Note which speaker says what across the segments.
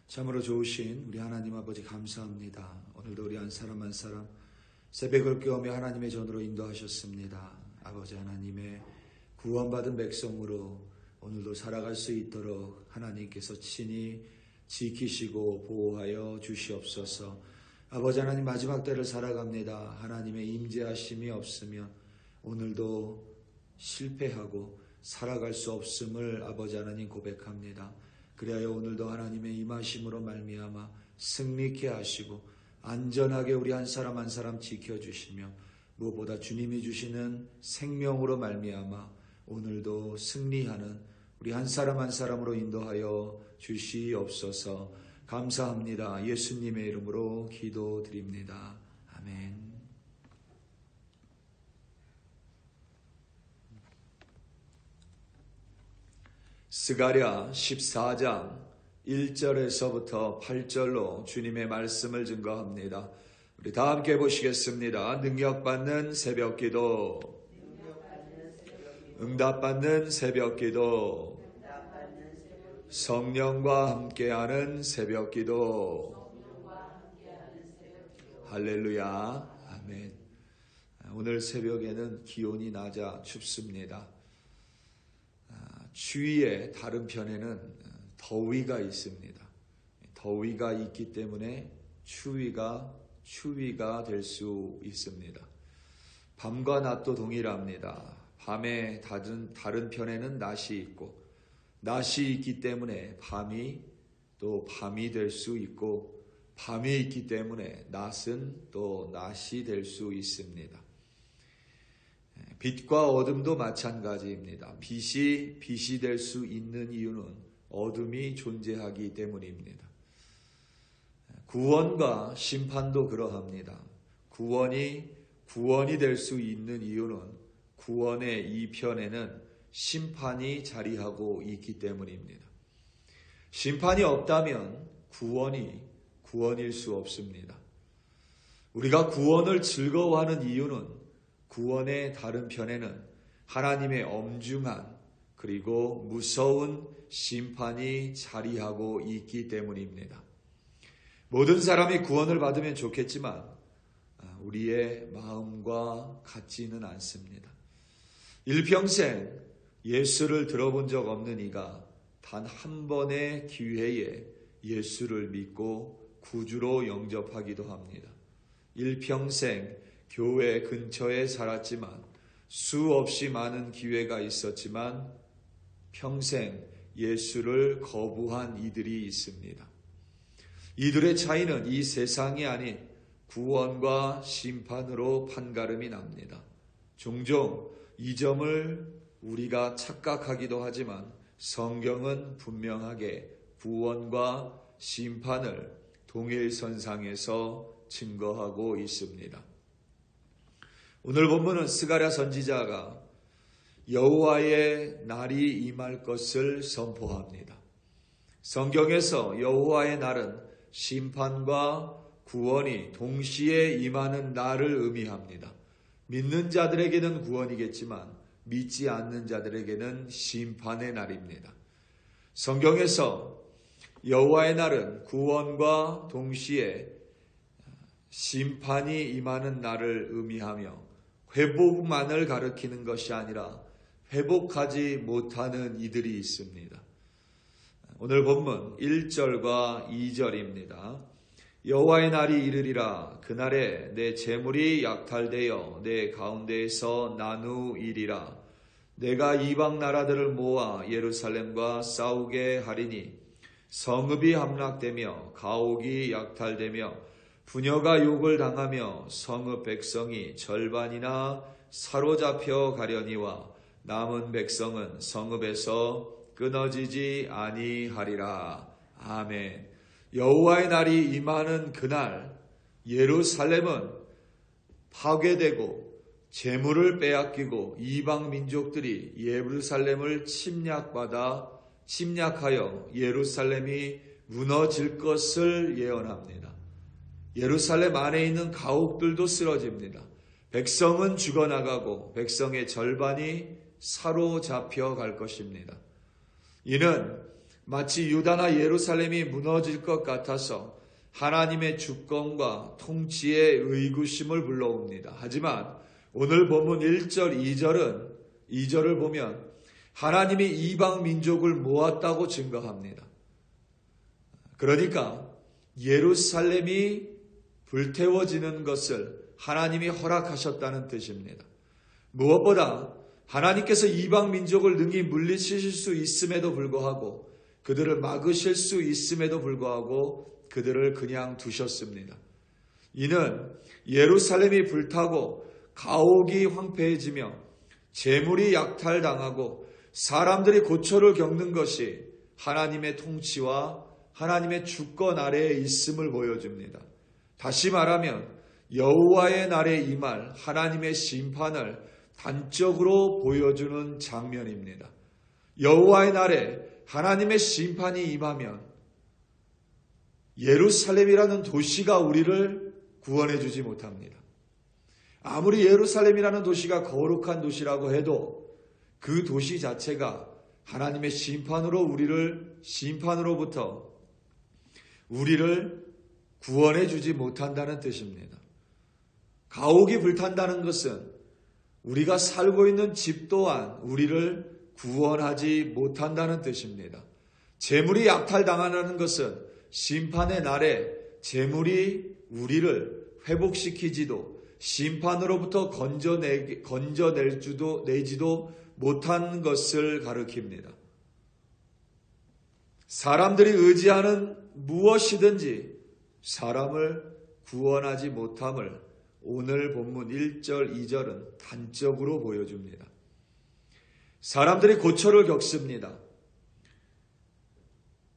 Speaker 1: 참으로 좋으신 우리 하나님 아버지 감사합니다. 오늘도 우리 한 사람 한 사람 새벽을 깨우며 하나님의 전으로 인도하셨습니다. 아버지 하나님의 구원받은 백성으로 오늘도 살아갈 수 있도록 하나님께서 친히 지키시고 보호하여 주시옵소서. 아버지 하나님, 마지막 때를 살아갑니다. 하나님의 임재하심이 없으면 오늘도 실패하고 살아갈 수 없음을 아버지 하나님 고백합니다. 그리하여 오늘도 하나님의 임하심으로 말미암아 승리케 하시고 안전하게 우리 한 사람 한 사람 지켜주시며 무엇보다 주님이 주시는 생명으로 말미암아 오늘도 승리하는 우리 한 사람 한 사람으로 인도하여 주시옵소서. 감사합니다. 예수님의 이름으로 기도드립니다. 아멘. 스가랴 14장 1절에서부터 8절로 주님의 말씀을 증거합니다. 우리 다 함께 보시겠습니다. 능력받는 새벽기도, 응답받는 새벽기도, 성령과 함께하는 새벽기도. 할렐루야. 아멘. 오늘 새벽에는 기온이 낮아 춥습니다. 추위의 다른 편에는 더위가 있습니다. 더위가 있기 때문에 추위가 될 수 있습니다. 밤과 낮도 동일합니다. 밤의 다른 편에는 낮이 있고, 낮이 있기 때문에 밤이 될 수 있고, 밤이 있기 때문에 낮은 또 낮이 될 수 있습니다. 빛과 어둠도 마찬가지입니다. 빛이 될 수 있는 이유는 어둠이 존재하기 때문입니다. 구원과 심판도 그러합니다. 구원이 될 수 있는 이유는 구원의 이 편에는 심판이 자리하고 있기 때문입니다. 심판이 없다면 구원일 수 없습니다. 우리가 구원을 즐거워하는 이유는 구원의 다른 편에는 하나님의 엄중한 그리고 무서운 심판이 자리하고 있기 때문입니다. 모든 사람이 구원을 받으면 좋겠지만 우리의 마음과 같지는 않습니다. 일평생 예수를 들어본 적 없는 이가 단 한 번의 기회에 예수를 믿고 구주로 영접하기도 합니다. 일평생 교회 근처에 살았지만 수없이 많은 기회가 있었지만 평생 예수를 거부한 이들이 있습니다. 이들의 차이는 이 세상이 아닌 구원과 심판으로 판가름이 납니다. 종종 이 점을 우리가 착각하기도 하지만 성경은 분명하게 구원과 심판을 동일선상에서 증거하고 있습니다. 오늘 본문은 스가랴 선지자가 여호와의 날이 임할 것을 선포합니다. 성경에서 여호와의 날은 심판과 구원이 동시에 임하는 날을 의미합니다. 믿는 자들에게는 구원이겠지만 믿지 않는 자들에게는 심판의 날입니다. 성경에서 여호와의 날은 구원과 동시에 심판이 임하는 날을 의미하며 회복만을 가리키는 것이 아니라 회복하지 못하는 이들이 있습니다. 오늘 본문 1절과 2절입니다. 여호와의 날이 이르리라. 그날에 내 재물이 약탈되어 내 가운데에서 나누이리라. 내가 이방 나라들을 모아 예루살렘과 싸우게 하리니 성읍이 함락되며 가옥이 약탈되며 부녀가 욕을 당하며 성읍 백성이 절반이나 사로잡혀 가려니와 남은 백성은 성읍에서 끊어지지 아니하리라. 아멘. 여호와의 날이 임하는 그날 예루살렘은 파괴되고 재물을 빼앗기고 이방 민족들이 예루살렘을 침략하여 예루살렘이 무너질 것을 예언합니다. 예루살렘 안에 있는 가옥들도 쓰러집니다. 백성은 죽어나가고 백성의 절반이 사로잡혀 갈 것입니다. 이는 마치 유다나 예루살렘이 무너질 것 같아서 하나님의 주권과 통치의 의구심을 불러옵니다. 하지만 오늘 본문 1절, 2절을 보면 하나님이 이방 민족을 모았다고 증거합니다. 그러니까 예루살렘이 불태워지는 것을 하나님이 허락하셨다는 뜻입니다. 무엇보다 하나님께서 이방 민족을 능히 물리치실 수 있음에도 불구하고 그들을 막으실 수 있음에도 불구하고 그들을 그냥 두셨습니다. 이는 예루살렘이 불타고 가옥이 황폐해지며 재물이 약탈당하고 사람들이 고초를 겪는 것이 하나님의 통치와 하나님의 주권 아래에 있음을 보여줍니다. 다시 말하면 여호와의 날에 임할 하나님의 심판을 단적으로 보여주는 장면입니다. 여호와의 날에 하나님의 심판이 임하면 예루살렘이라는 도시가 우리를 구원해 주지 못합니다. 아무리 예루살렘이라는 도시가 거룩한 도시라고 해도 그 도시 자체가 하나님의 심판으로부터 우리를 구원해 주지 못한다는 뜻입니다. 가옥이 불탄다는 것은 우리가 살고 있는 집 또한 우리를 구원하지 못한다는 뜻입니다. 재물이 약탈당하는 것은 심판의 날에 재물이 우리를 회복시키지도 심판으로부터 건져내지도 못한 것을 가리킵니다. 사람들이 의지하는 무엇이든지 사람을 구원하지 못함을 오늘 본문 1절, 2절은 단적으로 보여줍니다. 사람들이 고초를 겪습니다.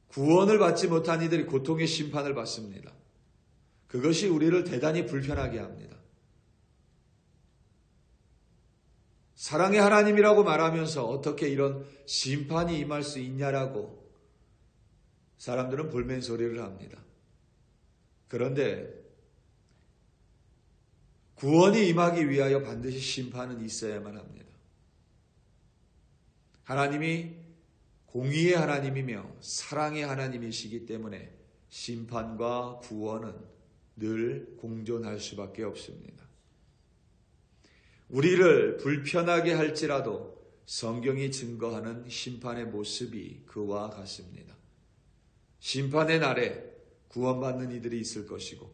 Speaker 1: 구원을 받지 못한 이들이 고통의 심판을 받습니다. 그것이 우리를 대단히 불편하게 합니다. 사랑의 하나님이라고 말하면서 어떻게 이런 심판이 임할 수 있냐라고 사람들은 볼멘소리를 합니다. 그런데 구원이 임하기 위하여 반드시 심판은 있어야만 합니다. 하나님이 공의의 하나님이며 사랑의 하나님이시기 때문에 심판과 구원은 늘 공존할 수밖에 없습니다. 우리를 불편하게 할지라도 성경이 증거하는 심판의 모습이 그와 같습니다. 심판의 날에 구원받는 이들이 있을 것이고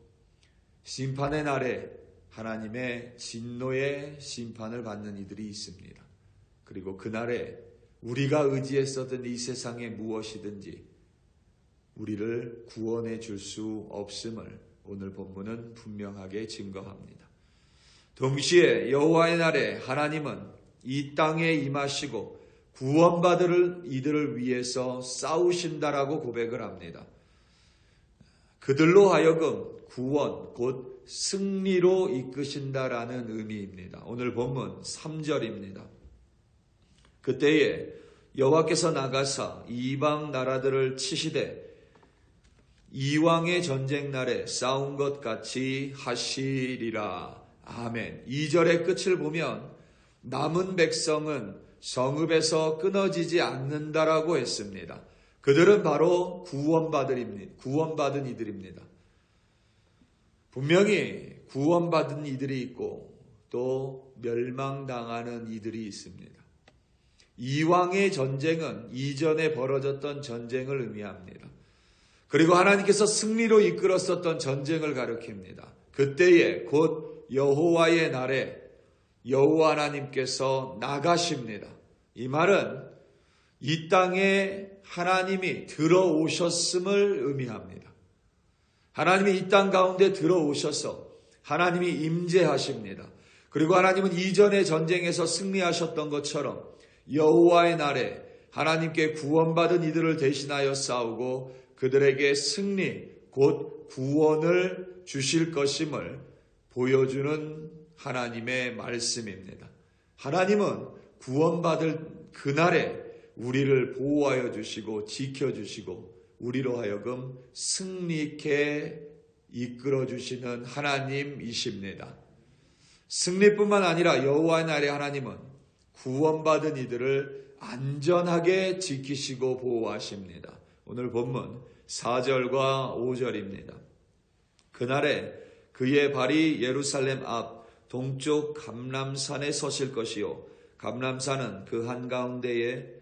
Speaker 1: 심판의 날에 하나님의 진노의 심판을 받는 이들이 있습니다. 그리고 그날에 우리가 의지했었던 이 세상의 무엇이든지 우리를 구원해 줄 수 없음을 오늘 본문은 분명하게 증거합니다. 동시에 여호와의 날에 하나님은 이 땅에 임하시고 구원받을 이들을 위해서 싸우신다라고 고백을 합니다. 그들로 하여금 구원 곧 승리로 이끄신다라는 의미입니다. 오늘 본문 3절입니다. 그때에 여호와께서 나가사 이방 나라들을 치시되 이왕의 전쟁 날에 싸운 것 같이 하시리라. 아멘. 2절의 끝을 보면 남은 백성은 성읍에서 끊어지지 않는다라고 했습니다. 그들은 바로 구원받은 이들입니다. 분명히 구원받은 이들이 있고 또 멸망당하는 이들이 있습니다. 이왕의 전쟁은 이전에 벌어졌던 전쟁을 의미합니다. 그리고 하나님께서 승리로 이끌었었던 전쟁을 가리킵니다. 그때에 곧 여호와의 날에 여호와 하나님께서 나가십니다. 이 말은 이 땅에 하나님이 들어오셨음을 의미합니다. 하나님이 이 땅 가운데 들어오셔서 하나님이 임재하십니다. 그리고 하나님은 이전의 전쟁에서 승리하셨던 것처럼 여호와의 날에 하나님께 구원받은 이들을 대신하여 싸우고 그들에게 승리 곧 구원을 주실 것임을 보여주는 하나님의 말씀입니다. 하나님은 구원받을 그날에 우리를 보호하여 주시고 지켜주시고 우리로 하여금 승리케 이끌어 주시는 하나님이십니다. 승리뿐만 아니라 여호와의 날에 하나님은 구원받은 이들을 안전하게 지키시고 보호하십니다. 오늘 본문 4절과 5절입니다. 그날에 그의 발이 예루살렘 앞 동쪽 감람산에 서실 것이요 감람산은 그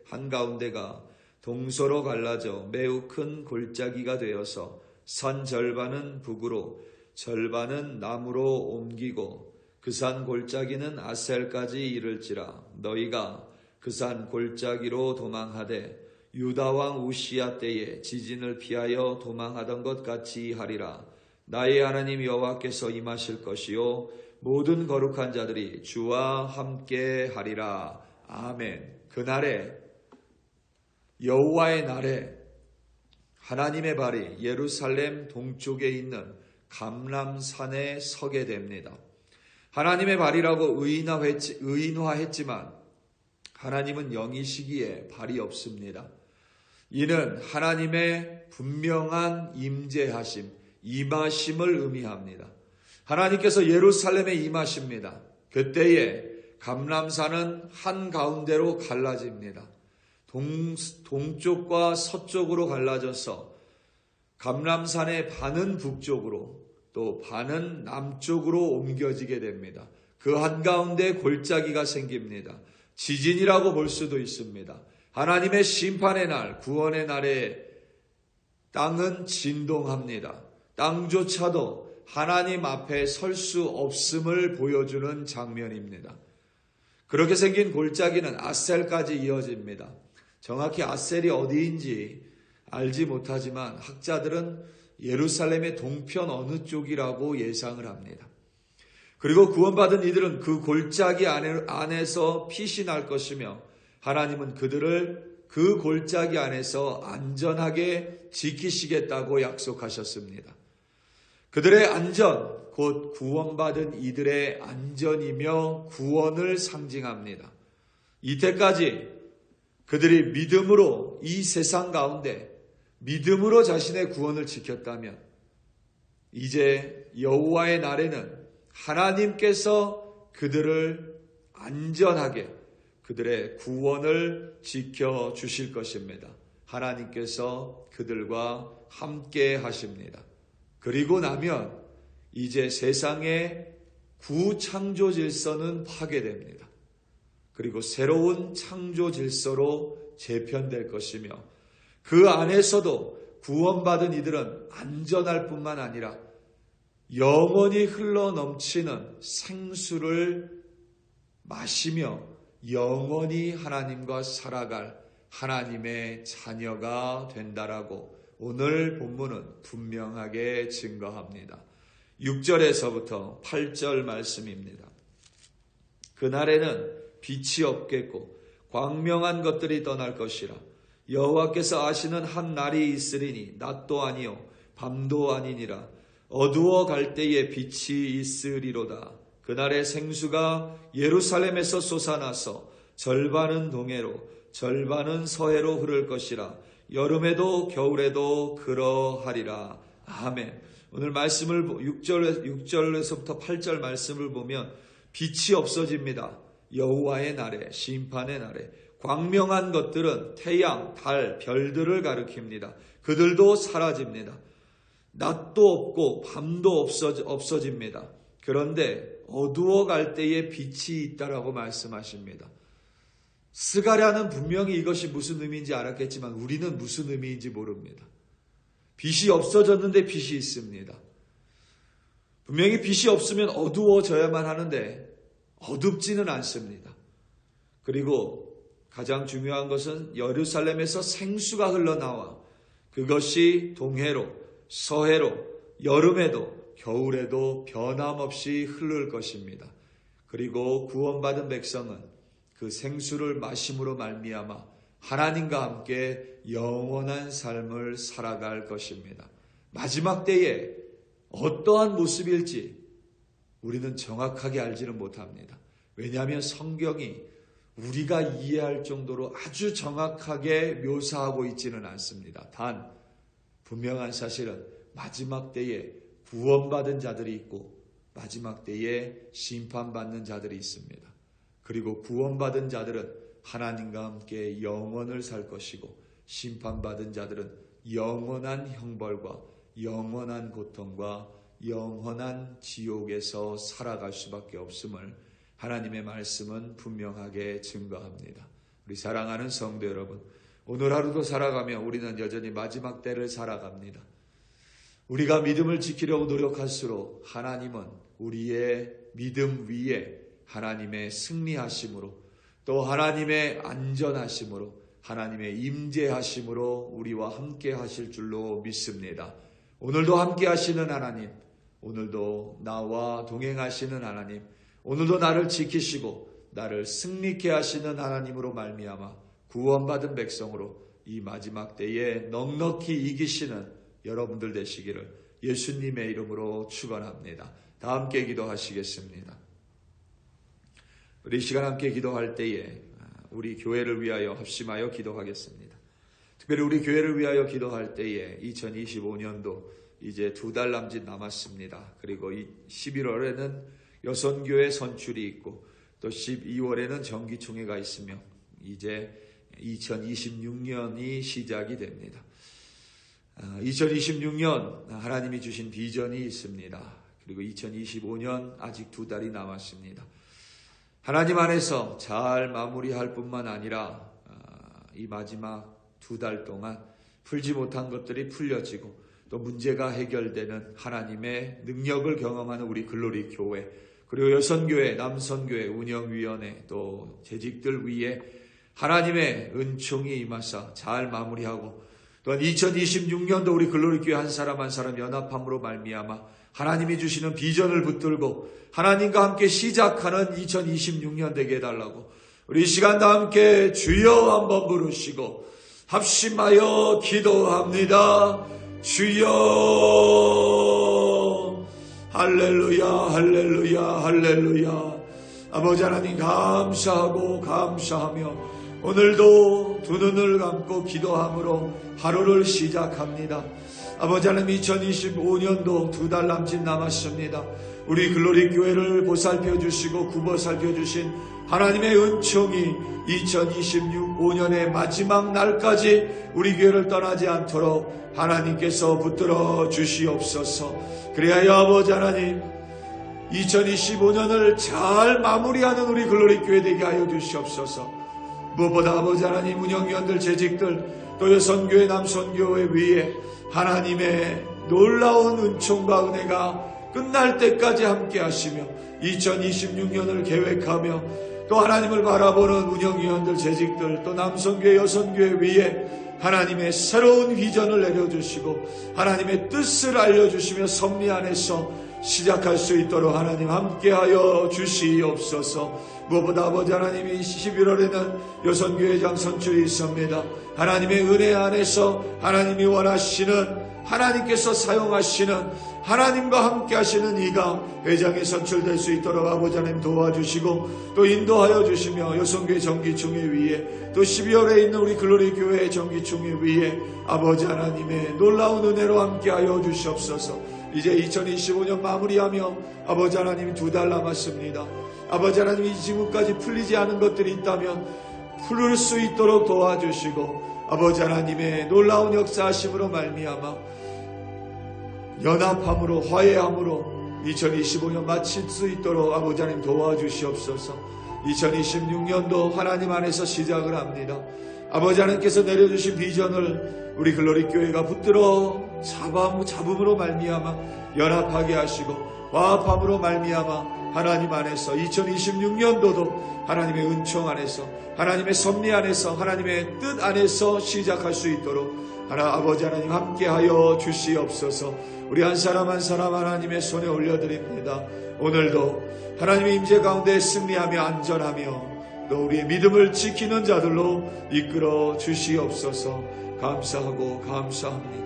Speaker 1: 한가운데가 동서로 갈라져 매우 큰 골짜기가 되어서 산 절반은 북으로 절반은 남으로 옮기고 그 산 골짜기는 아셀까지 이를지라. 너희가 그 산 골짜기로 도망하되 유다 왕 우시야 때에 지진을 피하여 도망하던 것 같이 하리라. 나의 하나님 여호와께서 임하실 것이요 모든 거룩한 자들이 주와 함께 하리라. 아멘. 그날에, 여호와의 날에 하나님의 발이 예루살렘 동쪽에 있는 감람산에 서게 됩니다. 하나님의 발이라고 의인화했지만 하나님은 영이시기에 발이 없습니다. 이는 하나님의 분명한 임재하심, 임하심을 의미합니다. 하나님께서 예루살렘에 임하십니다. 그때에 감람산은 한가운데로 갈라집니다. 동쪽과 서쪽으로 갈라져서 감람산의 반은 북쪽으로 또 반은 남쪽으로 옮겨지게 됩니다. 그 한가운데 골짜기가 생깁니다. 지진이라고 볼 수도 있습니다. 하나님의 심판의 날, 구원의 날에 땅은 진동합니다. 땅조차도 하나님 앞에 설 수 없음을 보여주는 장면입니다. 그렇게 생긴 골짜기는 아셀까지 이어집니다. 정확히 아셀이 어디인지 알지 못하지만 학자들은 예루살렘의 동편 어느 쪽이라고 예상을 합니다. 그리고 구원받은 이들은 그 골짜기 안에서 빛이 날 것이며 하나님은 그들을 그 골짜기 안에서 안전하게 지키시겠다고 약속하셨습니다. 그들의 안전, 곧 구원받은 이들의 안전이며 구원을 상징합니다. 이때까지 그들이 믿음으로 이 세상 가운데 믿음으로 자신의 구원을 지켰다면 이제 여호와의 날에는 하나님께서 그들을 안전하게 그들의 구원을 지켜주실 것입니다. 하나님께서 그들과 함께 하십니다. 그리고 나면 이제 세상의 구창조 질서는 파괴됩니다. 그리고 새로운 창조 질서로 재편될 것이며 그 안에서도 구원받은 이들은 안전할 뿐만 아니라 영원히 흘러넘치는 생수를 마시며 영원히 하나님과 살아갈 하나님의 자녀가 된다라고 오늘 본문은 분명하게 증거합니다. 6절에서부터 8절 말씀입니다. 그날에는 빛이 없겠고 광명한 것들이 떠날 것이라. 여호와께서 아시는 한 날이 있으리니 낮도 아니요 밤도 아니니라. 어두워 갈 때에 빛이 있으리로다. 그날의 생수가 예루살렘에서 솟아나서 절반은 동해로 절반은 서해로 흐를 것이라. 여름에도 겨울에도 그러하리라. 아멘. 오늘 말씀을 6절에서부터 8절 말씀을 보면 빛이 없어집니다. 여호와의 날에, 심판의 날에. 광명한 것들은 태양, 달, 별들을 가리킵니다. 그들도 사라집니다. 낮도 없고 밤도 없어집니다. 그런데 어두워 갈 때에 빛이 있다라고 말씀하십니다. 스가랴는 분명히 이것이 무슨 의미인지 알았겠지만 우리는 무슨 의미인지 모릅니다. 빛이 없어졌는데 빛이 있습니다. 분명히 빛이 없으면 어두워져야만 하는데 어둡지는 않습니다. 그리고 가장 중요한 것은 예루살렘에서 생수가 흘러나와 그것이 동해로, 서해로, 여름에도 겨울에도 변함없이 흐를 것입니다. 그리고 구원받은 백성은 그 생수를 마심으로 말미암아 하나님과 함께 영원한 삶을 살아갈 것입니다. 마지막 때에 어떠한 모습일지 우리는 정확하게 알지는 못합니다. 왜냐하면 성경이 우리가 이해할 정도로 아주 정확하게 묘사하고 있지는 않습니다. 단 분명한 사실은 마지막 때에 구원받은 자들이 있고 마지막 때에 심판받는 자들이 있습니다. 그리고 구원받은 자들은 하나님과 함께 영원을 살 것이고 심판받은 자들은 영원한 형벌과 영원한 고통과 영원한 지옥에서 살아갈 수밖에 없음을 하나님의 말씀은 분명하게 증거합니다. 우리 사랑하는 성도 여러분, 오늘 하루도 살아가며 우리는 여전히 마지막 때를 살아갑니다. 우리가 믿음을 지키려고 노력할수록 하나님은 우리의 믿음 위에 하나님의 승리하심으로, 또 하나님의 안전하심으로, 하나님의 임재하심으로 우리와 함께 하실 줄로 믿습니다. 오늘도 함께 하시는 하나님, 오늘도 나와 동행하시는 하나님, 오늘도 나를 지키시고 나를 승리케 하시는 하나님으로 말미암아 구원받은 백성으로 이 마지막 때에 넉넉히 이기시는 여러분들 되시기를 예수님의 이름으로 축원합니다. 다 함께 기도하시겠습니다. 우리 이 시간 함께 기도할 때에 우리 교회를 위하여 합심하여 기도하겠습니다. 특별히 우리 교회를 위하여 기도할 때에 2025년도 이제 2달 남짓 남았습니다. 그리고 11월에는 여선교회 선출이 있고 또 12월에는 정기총회가 있으며 이제 2026년이 시작이 됩니다. 2026년 하나님이 주신 비전이 있습니다. 그리고 2025년 아직 2달이 남았습니다. 하나님 안에서 잘 마무리할 뿐만 아니라 이 마지막 2달 동안 풀지 못한 것들이 풀려지고 또 문제가 해결되는 하나님의 능력을 경험하는 우리 글로리 교회, 그리고 여선교회, 남선교회 운영위원회 또 재직들 위에 하나님의 은총이 임하사 잘 마무리하고, 또한 2026년도 우리 글로리 교회 한 사람 한 사람 연합함으로 말미암아 하나님이 주시는 비전을 붙들고 하나님과 함께 시작하는 2026년 되게 해달라고 우리 이 시간 다 함께 주여 한번 부르시고 합심하여 기도합니다. 주여, 할렐루야, 할렐루야, 할렐루야. 아버지 하나님 감사하고 감사하며 오늘도 두 눈을 감고 기도함으로 하루를 시작합니다. 아버지 하나님 2025년도 2달 남짓 남았습니다. 우리 글로리 교회를 보살펴 주시고 굽어 살펴 주신 하나님의 은총이 2026년의 마지막 날까지 우리 교회를 떠나지 않도록 하나님께서 붙들어 주시옵소서. 그래야 아버지 하나님 2025년을 잘 마무리하는 우리 글로리 교회 되게 하여 주시옵소서. 무엇보다 아버지 하나님 운영위원들 재직들 또 여선교회 남선교회 위에 하나님의 놀라운 은총과 은혜가 끝날 때까지 함께 하시며 2026년을 계획하며 또 하나님을 바라보는 운영위원들 재직들 또 남선교회 여선교회 위에 하나님의 새로운 비전을 내려주시고 하나님의 뜻을 알려주시며 섭리 안에서 시작할 수 있도록 하나님 함께하여 주시옵소서. 무엇보다 아버지 하나님이 11월에는 여선교회장 선출이 있습니다. 하나님의 은혜 안에서 하나님이 원하시는 하나님께서 사용하시는 하나님과 함께 하시는 이가 회장에 선출될 수 있도록 아버지 하나님 도와주시고 또 인도하여 주시며 여선교회 정기총회 위에 또 12월에 있는 우리 글로리 교회 정기총회 위에 아버지 하나님의 놀라운 은혜로 함께하여 주시옵소서. 이제 2025년 마무리하며 아버지 하나님 2달 남았습니다. 아버지 하나님 이 지금까지 풀리지 않은 것들이 있다면 풀을 수 있도록 도와주시고 아버지 하나님의 놀라운 역사하심으로 말미암아 연합함으로 화해함으로 2025년 마칠 수 있도록 아버지 하나님 도와주시옵소서. 2026년도 하나님 안에서 시작을 합니다. 아버지 하나님께서 내려주신 비전을 우리 글로리 교회가 붙들어 잡음으로 말미암아 연합하게 하시고 화합함으로 말미암아 하나님 안에서 2026년도도 하나님의 은총 안에서 하나님의 섭리 안에서 하나님의 뜻 안에서 시작할 수 있도록 아버지 하나님 함께하여 주시옵소서. 우리 한 사람 한 사람 하나님의 손에 올려드립니다. 오늘도 하나님의 임재 가운데 승리하며 안전하며 또 우리의 믿음을 지키는 자들로 이끌어 주시옵소서. 감사하고 감사합니다.